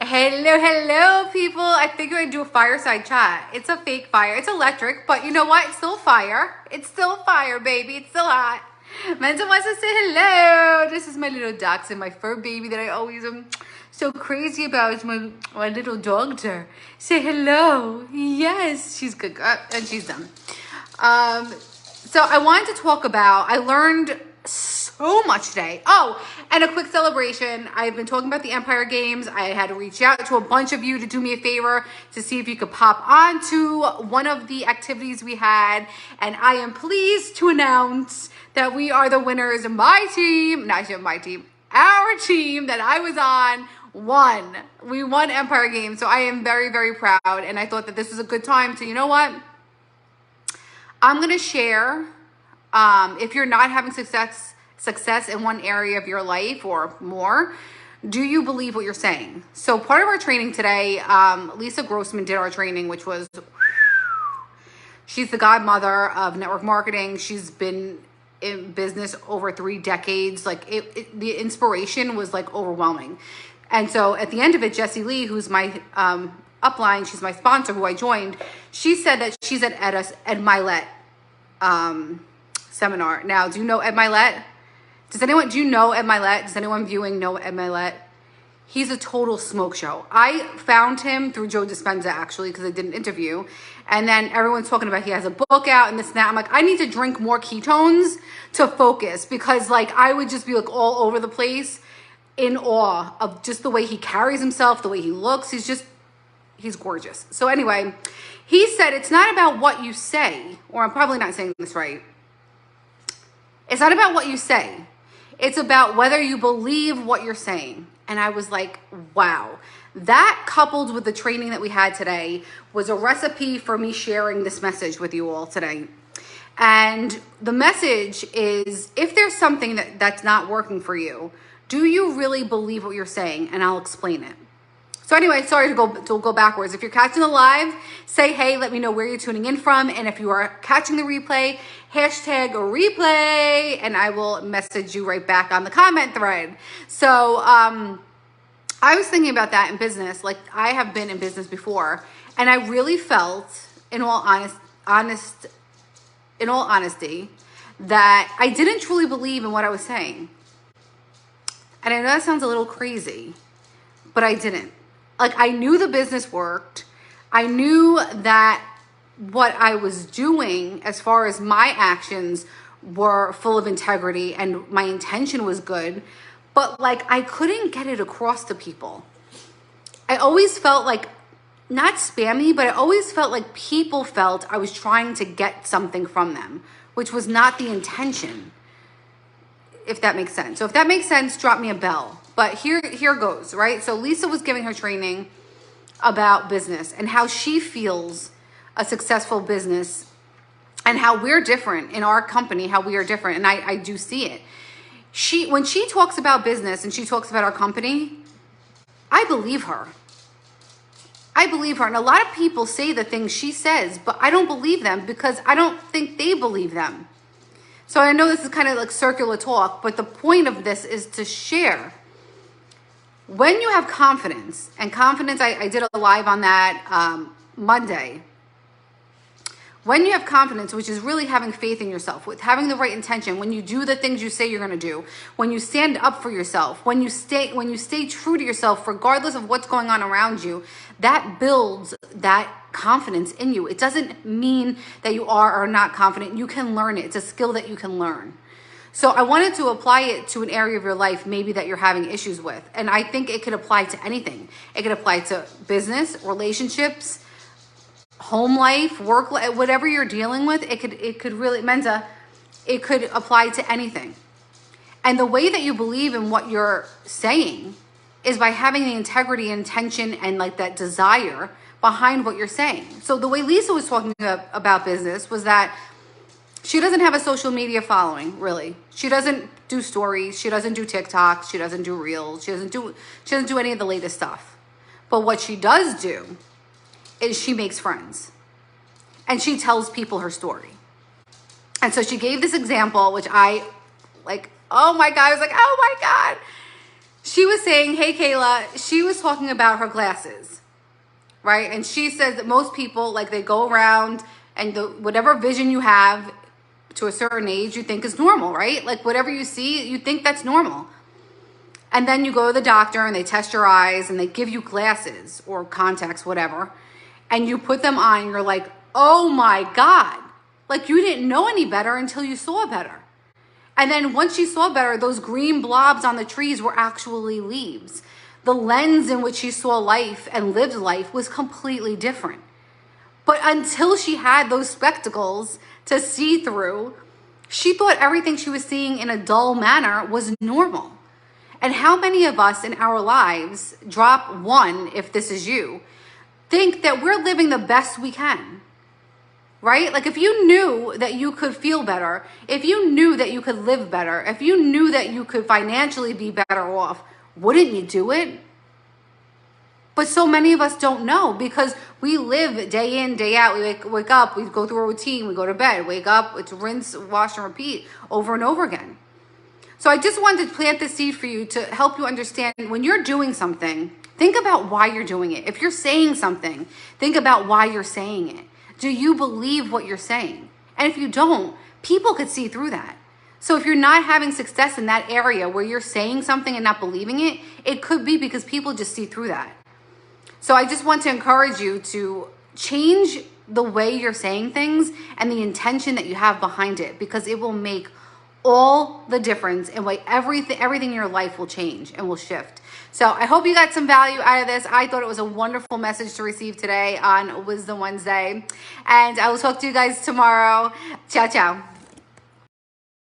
Hello, people. I think I'm gonna do a fireside chat. It's a fake fire. It's electric, but you know what? It's still fire. It's still fire, baby. It's still hot. Mensa wants to say hello. This is my little dachshund, my fur baby that I always am so crazy about. It's my little dog there. Say hello. Yes, she's good. And she's done. So I wanted to talk about, I learned so much today. Oh, and a quick celebration. I've been talking about the Empire Games. I had to reach out to a bunch of you to do me a favor to see if you could pop on to one of the activities we had. And I am pleased to announce that we are the winners. My team, not my team, our team that I was on won. We won Empire Games. So I am very, very proud. And I thought that this was a good time to, you know what? I'm going to share, if you're not having success in one area of your life or more, do you believe what you're saying? So part of our training today, Lisa Grossman did our training, which was, she's the godmother of network marketing. She's been in business over 3 decades. Like the inspiration was like overwhelming. And so at the end of it, Jessie Lee, who's my upline, she's my sponsor who I joined, she said that she's at Ed Mylett seminar. Now, do you know Ed Mylett? Do you know Ed Mylett? Does anyone viewing know Ed Mylett? He's a total smoke show. I found him through Joe Dispenza, actually, because I did an interview. And then everyone's talking about he has a book out and this and that. I'm like, I need to drink more ketones to focus, because like I would just be like all over the place in awe of just the way he carries himself, the way he looks. He's gorgeous. So anyway, he said it's not about what you say, or I'm probably not saying this right. It's not about what you say. It's about whether you believe what you're saying. And I was like, wow. That coupled with the training that we had today was a recipe for me sharing this message with you all today. And the message is, if there's something that's not working for you, do you really believe what you're saying? And I'll explain it. So anyway, sorry to go backwards. If you're catching the live, say hey, let me know where you're tuning in from. And if you are catching the replay, hashtag replay, and I will message you right back on the comment thread. So I was thinking about that in business. Like, I have been in business before, and I really felt, in all honesty, that I didn't truly believe in what I was saying. And I know that sounds a little crazy, but I didn't. Like, I knew the business worked. I knew that what I was doing as far as my actions were full of integrity and my intention was good, but like I couldn't get it across to people. I always felt like, not spammy, but I always felt like people felt I was trying to get something from them, which was not the intention, if that makes sense. So if that makes sense, drop me a bell. But here goes, right? So Lisa was giving her training about business and how she feels a successful business and how we're different in our company, how we are different. And I do see it. When she talks about business and she talks about our company, I believe her. I believe her. And a lot of people say the things she says, but I don't believe them because I don't think they believe them. So I know this is kind of like circular talk, but the point of this is to share. When you have confidence, and confidence, I did a live on that Monday. When you have confidence, which is really having faith in yourself, with having the right intention, when you do the things you say you're going to do, when you stand up for yourself, when you stay true to yourself, regardless of what's going on around you, that builds that confidence in you. It doesn't mean that you are or not confident. You can learn it. It's a skill that you can learn. So I wanted to apply it to an area of your life maybe that you're having issues with. And I think it could apply to anything. It could apply to business, relationships, home life, work life, whatever you're dealing with. It could really, Mensa, it could apply to anything. And the way that you believe in what you're saying is by having the integrity, intention, and like that desire behind what you're saying. So the way Lisa was talking about business was that she doesn't have a social media following, really. She doesn't do stories. She doesn't do TikToks. She doesn't do Reels. She doesn't do any of the latest stuff. But what she does do is she makes friends. And she tells people her story. And so she gave this example, which I like, oh my God. I was like, oh my God. she was saying, hey, Kayla, she was talking about her glasses, right? And she says that most people, like, they go around and whatever vision you have to a certain age, you think is normal, right? Like, whatever you see, you think that's normal. And then you go to the doctor and they test your eyes and they give you glasses or contacts, whatever. And you put them on and you're like, oh my God. Like, you didn't know any better until you saw better. And then once you saw better, those green blobs on the trees were actually leaves. The lens in which she saw life and lived life was completely different. But until she had those spectacles to see through, she thought everything she was seeing in a dull manner was normal. And how many of us in our lives, drop one if this is you, think that we're living the best we can? Right? Like, if you knew that you could feel better, if you knew that you could live better, if you knew that you could financially be better off, wouldn't you do it? But so many of us don't know because we live day in, day out. We wake up, we go through a routine, we go to bed, wake up, it's rinse, wash, and repeat over and over again. So I just wanted to plant the seed for you to help you understand when you're doing something, think about why you're doing it. If you're saying something, think about why you're saying it. Do you believe what you're saying? And if you don't, people could see through that. So if you're not having success in that area where you're saying something and not believing it, it could be because people just see through that. So I just want to encourage you to change the way you're saying things and the intention that you have behind it, because it will make all the difference in way everything in your life will change and will shift. So I hope you got some value out of this. I thought it was a wonderful message to receive today on Wisdom Wednesday. And I will talk to you guys tomorrow. Ciao, ciao.